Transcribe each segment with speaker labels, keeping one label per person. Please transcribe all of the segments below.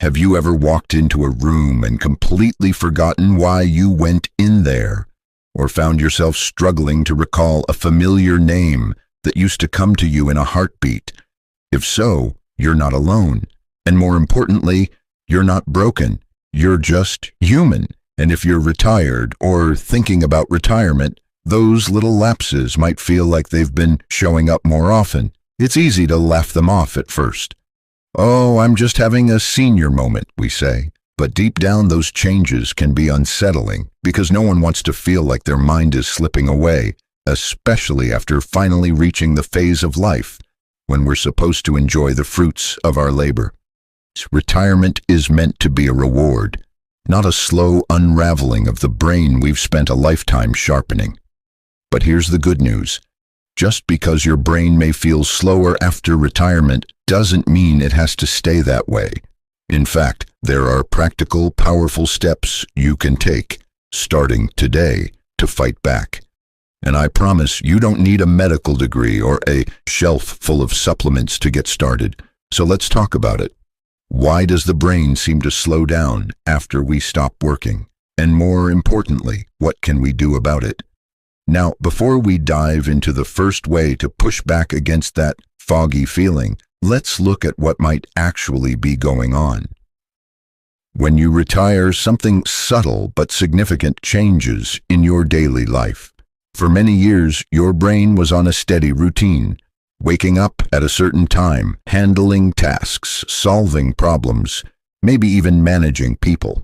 Speaker 1: Have you ever walked into a room and completely forgotten why you went in there? Or found yourself struggling to recall a familiar name that used to come to you in a heartbeat? If so, you're not alone. And more importantly, you're not broken. You're just human. And if you're retired or thinking about retirement, those little lapses might feel like they've been showing up more often. It's easy to laugh them off at first. "Oh, I'm just having a senior moment," we say. But deep down, those changes can be unsettling because no one wants to feel like their mind is slipping away, especially after finally reaching the phase of life when we're supposed to enjoy the fruits of our labor. Retirement is meant to be a reward, not a slow unraveling of the brain we've spent a lifetime sharpening. But here's the good news. Just because your brain may feel slower after retirement doesn't mean it has to stay that way. In fact, there are practical, powerful steps you can take, starting today, to fight back. And I promise you don't need a medical degree or a shelf full of supplements to get started. So let's talk about it. Why does the brain seem to slow down after we stop working? And more importantly, what can we do about it? Now, before we dive into the first way to push back against that foggy feeling, let's look at what might actually be going on. When you retire, something subtle but significant changes in your daily life. For many years, your brain was on a steady routine, waking up at a certain time, handling tasks, solving problems, maybe even managing people.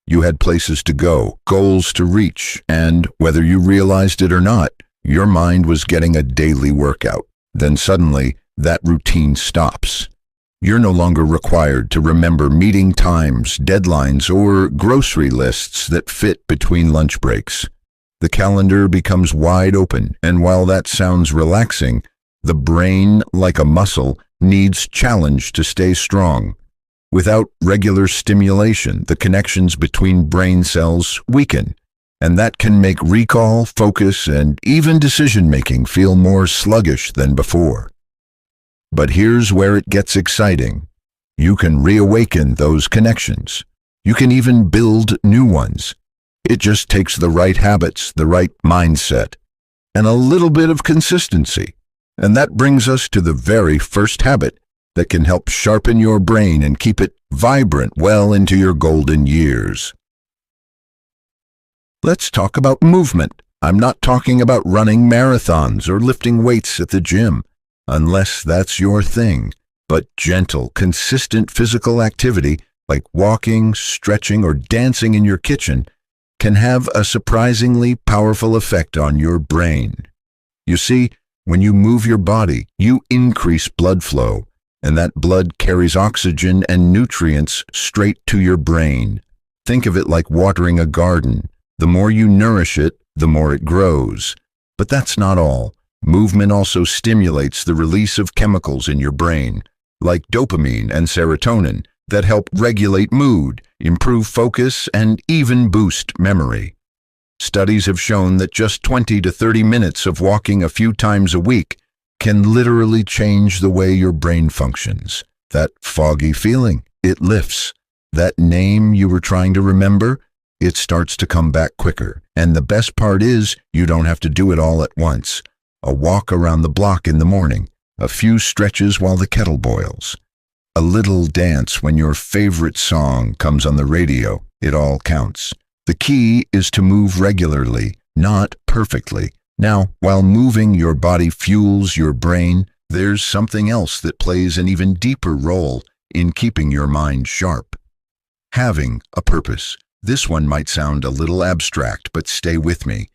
Speaker 1: You had places to go, goals to reach, and whether you realized it or not, your mind was getting a daily workout. Then suddenly, that routine stops. You're no longer required to remember meeting times, deadlines, or grocery lists that fit between lunch breaks. The calendar becomes wide open, and while that sounds relaxing, the brain, like a muscle, needs challenge to stay strong. Without regular stimulation, the connections between brain cells weaken, and that can make recall, focus, and even decision-making feel more sluggish than before. But here's where it gets exciting. You can reawaken those connections. You can even build new ones. It just takes the right habits, the right mindset, and a little bit of consistency. And that brings us to the very first habit that can help sharpen your brain and keep it vibrant well into your golden years. Let's talk about movement. I'm not talking about running marathons or lifting weights at the gym, unless that's your thing, but gentle, consistent physical activity like walking, stretching, or dancing in your kitchen can have a surprisingly powerful effect on your brain. You see, when you move your body, you increase blood flow, and that blood carries oxygen and nutrients straight to your brain. Think of it like watering a garden. The more you nourish it, the more it grows. But that's not all. Movement also stimulates the release of chemicals in your brain, like dopamine and serotonin, that help regulate mood, improve focus, and even boost memory. Studies have shown that just 20 to 30 minutes of walking a few times a week can literally change the way your brain functions. That foggy feeling, it lifts. That name you were trying to remember, it starts to come back quicker. And the best part is, you don't have to do it all at once. A walk around the block in the morning, a few stretches while the kettle boils, a little dance when your favorite song comes on the radio, it all counts. The key is to move regularly, not perfectly. Now, while moving your body fuels your brain, there's something else that plays an even deeper role in keeping your mind sharp. Having a purpose. This one might sound a little abstract, but stay with me.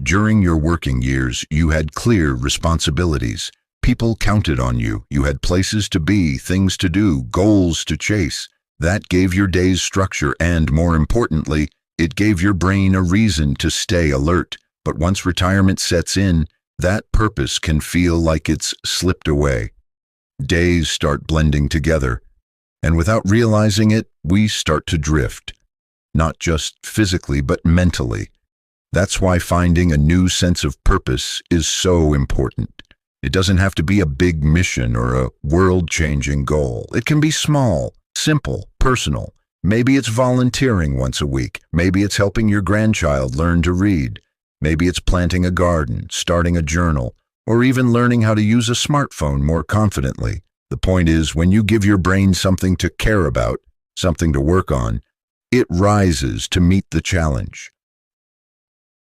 Speaker 1: During your working years, you had clear responsibilities. People counted on you. You had places to be, things to do, goals to chase. That gave your days structure and, more importantly, it gave your brain a reason to stay alert. But once retirement sets in, that purpose can feel like it's slipped away. Days start blending together, and without realizing it, we start to drift. Not just physically, but mentally. That's why finding a new sense of purpose is so important. It doesn't have to be a big mission or a world-changing goal. It can be small, Simple, personal. Maybe it's volunteering once a week. Maybe it's helping your grandchild learn to read. Maybe it's planting a garden, starting a journal, or even learning how to use a smartphone more confidently. The point is, when you give your brain something to care about, something to work on, it rises to meet the challenge.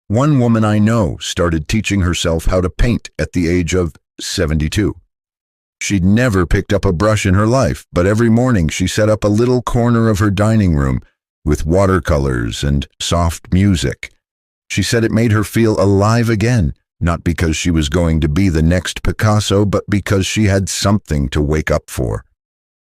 Speaker 1: One woman I know started teaching herself how to paint at the age of 72. She'd never picked up a brush in her life, but every morning she set up a little corner of her dining room with watercolors and soft music. She said it made her feel alive again, not because she was going to be the next Picasso, but because she had something to wake up for.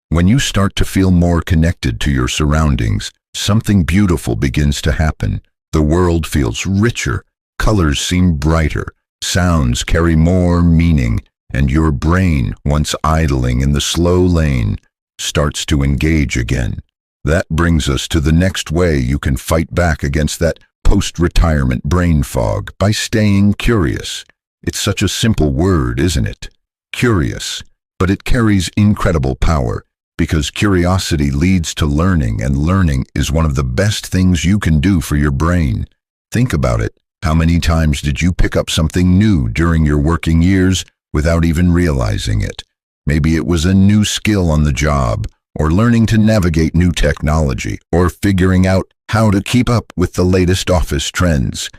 Speaker 1: When you start to feel more connected to your surroundings, something beautiful begins to happen. The world feels richer, colors seem brighter, sounds carry more meaning, and your brain, once idling in the slow lane, starts to engage again. That brings us to the next way you can fight back against that post-retirement brain fog, by staying curious. It's such a simple word, isn't it? Curious. But it carries incredible power, because curiosity leads to learning, and learning is one of the best things you can do for your brain. Think about it. How many times did you pick up something new during your working years without even realizing it? Maybe it was a new skill on the job, or learning to navigate new technology, or figuring out how to keep up with the latest office trends.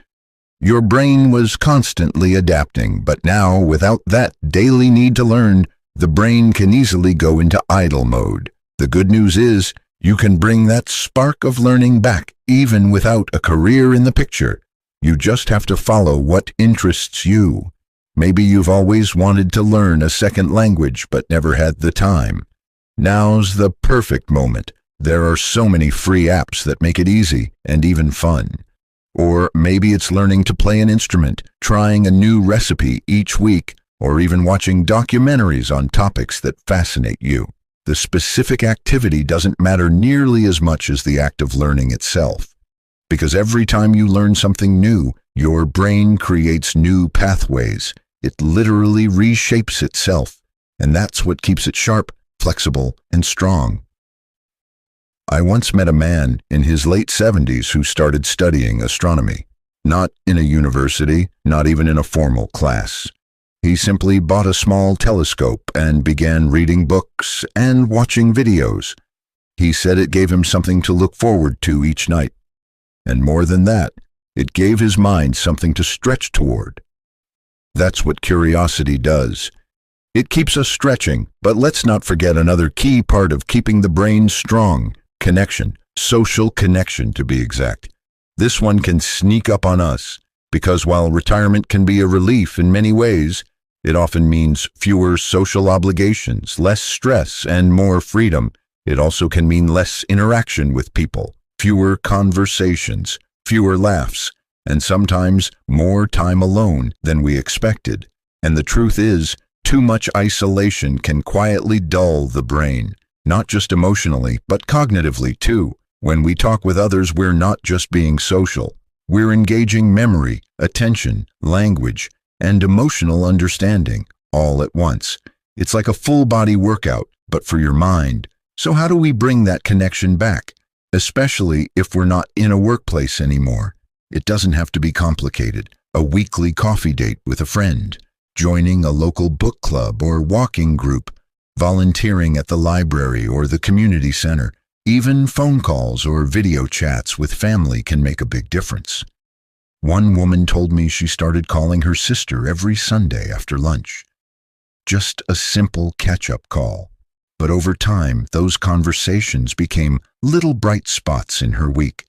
Speaker 1: Your brain was constantly adapting, but now, without that daily need to learn, the brain can easily go into idle mode. The good news is, you can bring that spark of learning back, even without a career in the picture. You just have to follow what interests you. Maybe you've always wanted to learn a second language, but never had the time. Now's the perfect moment. There are so many free apps that make it easy and even fun. Or maybe it's learning to play an instrument, trying a new recipe each week, or even watching documentaries on topics that fascinate you. The specific activity doesn't matter nearly as much as the act of learning itself. Because every time you learn something new, your brain creates new pathways. It literally reshapes itself, and that's what keeps it sharp, flexible, and strong. I once met a man in his late 70s who started studying astronomy. Not in a university, not even in a formal class. He simply bought a small telescope and began reading books and watching videos. He said it gave him something to look forward to each night. And more than that, it gave his mind something to stretch toward. That's what curiosity does. It keeps us stretching, but let's not forget another key part of keeping the brain strong: connection, social connection to be exact. This one can sneak up on us, because while retirement can be a relief in many ways, it often means fewer social obligations, less stress, and more freedom. It also can mean less interaction with people, fewer conversations, fewer laughs, and sometimes more time alone than we expected. And the truth is, too much isolation can quietly dull the brain, not just emotionally, but cognitively too. When we talk with others, we're not just being social. We're engaging memory, attention, language, and emotional understanding all at once. It's like a full-body workout, but for your mind. So how do we bring that connection back? Especially if we're not in a workplace anymore. It doesn't have to be complicated. A weekly coffee date with a friend, joining a local book club or walking group, volunteering at the library or the community center. Even phone calls or video chats with family can make a big difference. One woman told me she started calling her sister every Sunday after lunch. Just a simple catch-up call. But over time, those conversations became little bright spots in her week.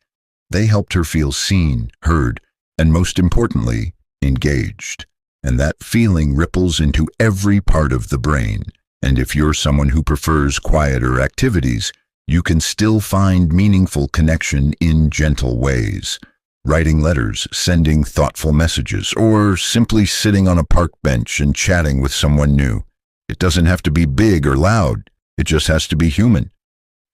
Speaker 1: They helped her feel seen, heard, and most importantly, engaged. And that feeling ripples into every part of the brain. And if you're someone who prefers quieter activities, you can still find meaningful connection in gentle ways. Writing letters, sending thoughtful messages, or simply sitting on a park bench and chatting with someone new. It doesn't have to be big or loud. It just has to be human.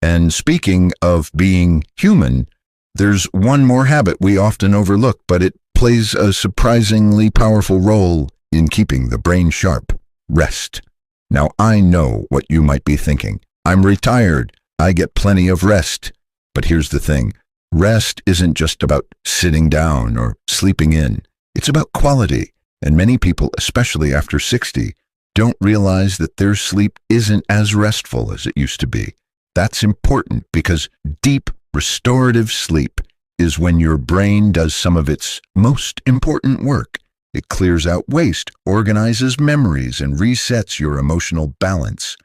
Speaker 1: And speaking of being human, there's one more habit we often overlook, but it plays a surprisingly powerful role in keeping the brain sharp: rest. Now, I know what you might be thinking. I'm retired. I get plenty of rest. But here's the thing. Rest isn't just about sitting down or sleeping in. It's about quality. And many people, especially after 60, don't realize that their sleep isn't as restful as it used to be. That's important because deep, restorative sleep is when your brain does some of its most important work. It clears out waste, organizes memories, and resets your emotional balance.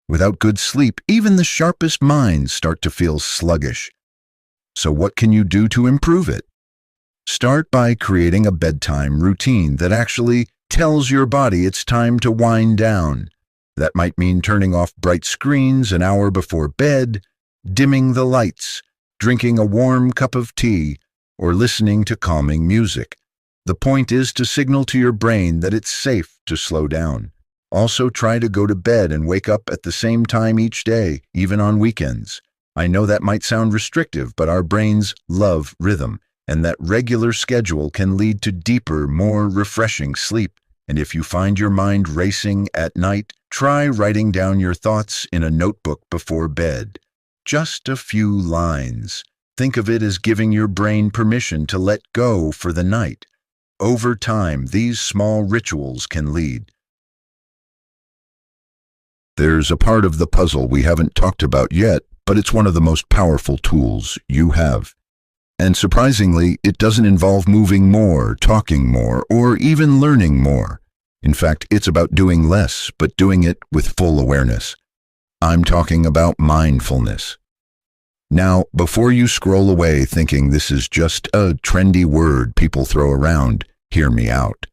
Speaker 1: Without good sleep, even the sharpest minds start to feel sluggish. So what can you do to improve it? Start by creating a bedtime routine that actually tells your body it's time to wind down. That might mean turning off bright screens an hour before bed, dimming the lights, drinking a warm cup of tea, or listening to calming music. The point is to signal to your brain that it's safe to slow down. Also, try to go to bed and wake up at the same time each day, even on weekends. I know that might sound restrictive, but our brains love rhythm, and that regular schedule can lead to deeper, more refreshing sleep. And if you find your mind racing at night, try writing down your thoughts in a notebook before bed. Just a few lines. Think of it as giving your brain permission to let go for the night. Over time, these small rituals can lead. There's a part of the puzzle we haven't talked about yet, but it's one of the most powerful tools you have. And surprisingly, it doesn't involve moving more, talking more, or even learning more. In fact, it's about doing less, but doing it with full awareness. I'm talking about mindfulness. Now, before you scroll away thinking this is just a trendy word people throw around, hear me out.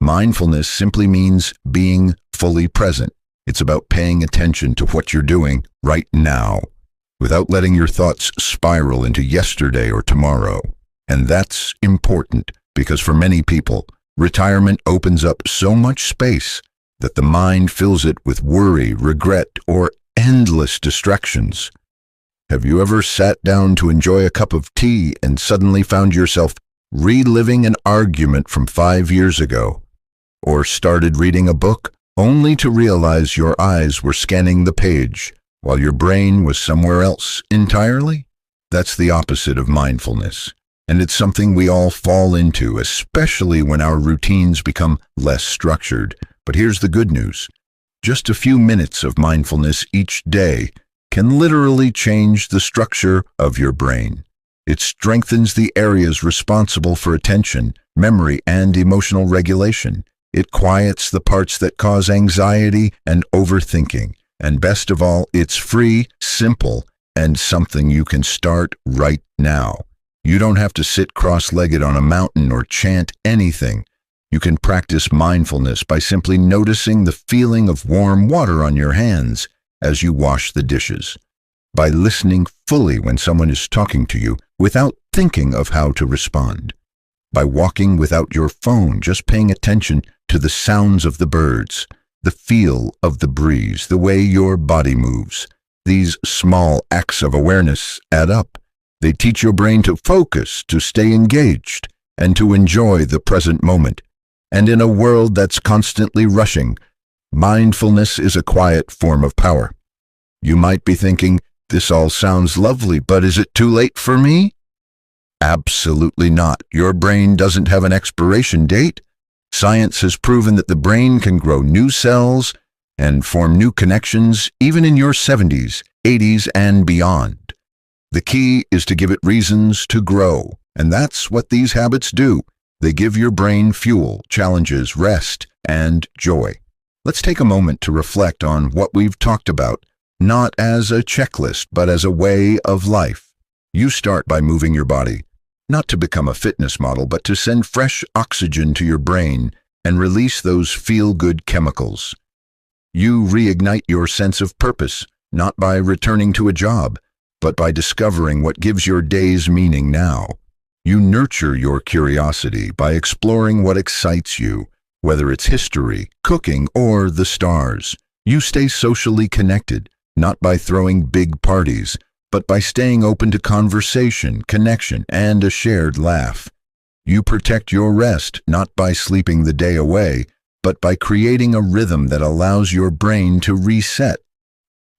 Speaker 1: Mindfulness simply means being fully present. It's about paying attention to what you're doing right now, without letting your thoughts spiral into yesterday or tomorrow. And that's important because for many people, retirement opens up so much space that the mind fills it with worry, regret, or endless distractions. Have you ever sat down to enjoy a cup of tea and suddenly found yourself reliving an argument from 5 years ago? Or started reading a book only to realize your eyes were scanning the page while your brain was somewhere else entirely? That's the opposite of mindfulness. And it's something we all fall into, especially when our routines become less structured. But here's the good news. Just a few minutes of mindfulness each day can literally change the structure of your brain. It strengthens the areas responsible for attention, memory, and emotional regulation. It quiets the parts that cause anxiety and overthinking. And best of all, it's free, simple, and something you can start right now. You don't have to sit cross-legged on a mountain or chant anything. You can practice mindfulness by simply noticing the feeling of warm water on your hands as you wash the dishes, by listening fully when someone is talking to you without thinking of how to respond, by walking without your phone, just paying attention to the sounds of the birds, the feel of the breeze, the way your body moves. These small acts of awareness add up. They teach your brain to focus, to stay engaged, and to enjoy the present moment. And in a world that's constantly rushing, mindfulness is a quiet form of power. You might be thinking, this all sounds lovely, but is it too late for me? Absolutely not. Your brain doesn't have an expiration date. Science has proven that the brain can grow new cells and form new connections even in your 70s, 80s, and beyond. The key is to give it reasons to grow, and that's what these habits do. They give your brain fuel, challenges, rest, and joy. Let's take a moment to reflect on what we've talked about, not as a checklist, but as a way of life. You start by moving your body, not to become a fitness model, but to send fresh oxygen to your brain and release those feel-good chemicals. You reignite your sense of purpose, not by returning to a job, but by discovering what gives your days meaning now. You nurture your curiosity by exploring what excites you, whether it's history, cooking, or the stars. You stay socially connected, not by throwing big parties, but by staying open to conversation, connection, and a shared laugh. You protect your rest, not by sleeping the day away, but by creating a rhythm that allows your brain to reset.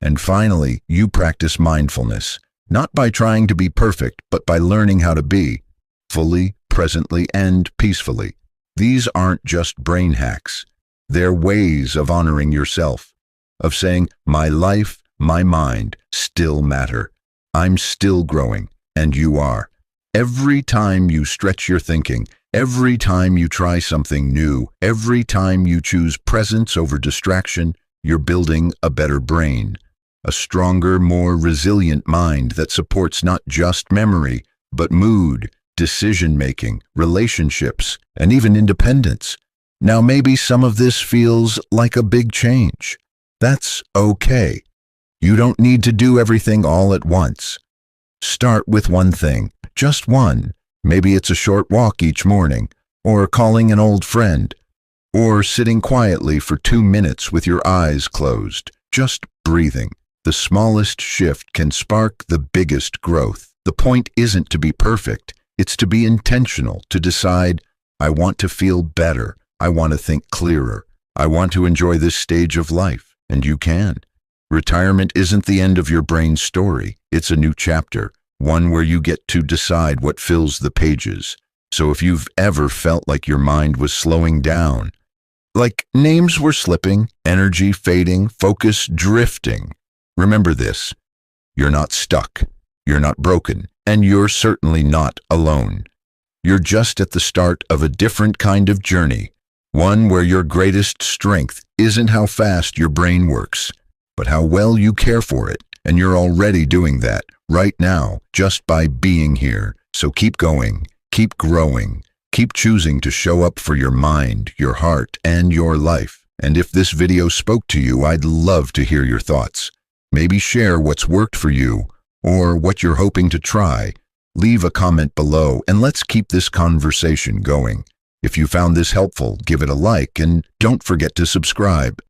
Speaker 1: And finally, you practice mindfulness, not by trying to be perfect, but by learning how to be fully, presently, and peacefully. These aren't just brain hacks. They're ways of honoring yourself, of saying, my life, my mind still matter. I'm still growing, and you are. Every time you stretch your thinking, every time you try something new, every time you choose presence over distraction, you're building a better brain, a stronger, more resilient mind that supports not just memory, but mood, decision-making, relationships, and even independence. Now maybe some of this feels like a big change. That's okay. You don't need to do everything all at once. Start with one thing, just one. Maybe it's a short walk each morning, or calling an old friend, or sitting quietly for 2 minutes with your eyes closed, just breathing. The smallest shift can spark the biggest growth. The point isn't to be perfect. It's to be intentional, to decide, I want to feel better. I want to think clearer. I want to enjoy this stage of life. And you can. Retirement isn't the end of your brain's story. It's a new chapter, one where you get to decide what fills the pages. So if you've ever felt like your mind was slowing down, like names were slipping, energy fading, focus drifting, remember this. You're not stuck. You're not broken. And you're certainly not alone. You're just at the start of a different kind of journey, one where your greatest strength isn't how fast your brain works, but how well you care for it. And you're already doing that right now just by being here. So keep going, keep growing, keep choosing to show up for your mind, your heart, and your life. And if this video spoke to you, I'd love to hear your thoughts. Maybe share what's worked for you or what you're hoping to try. Leave a comment below and let's keep this conversation going. If you found this helpful, give it a like and don't forget to subscribe.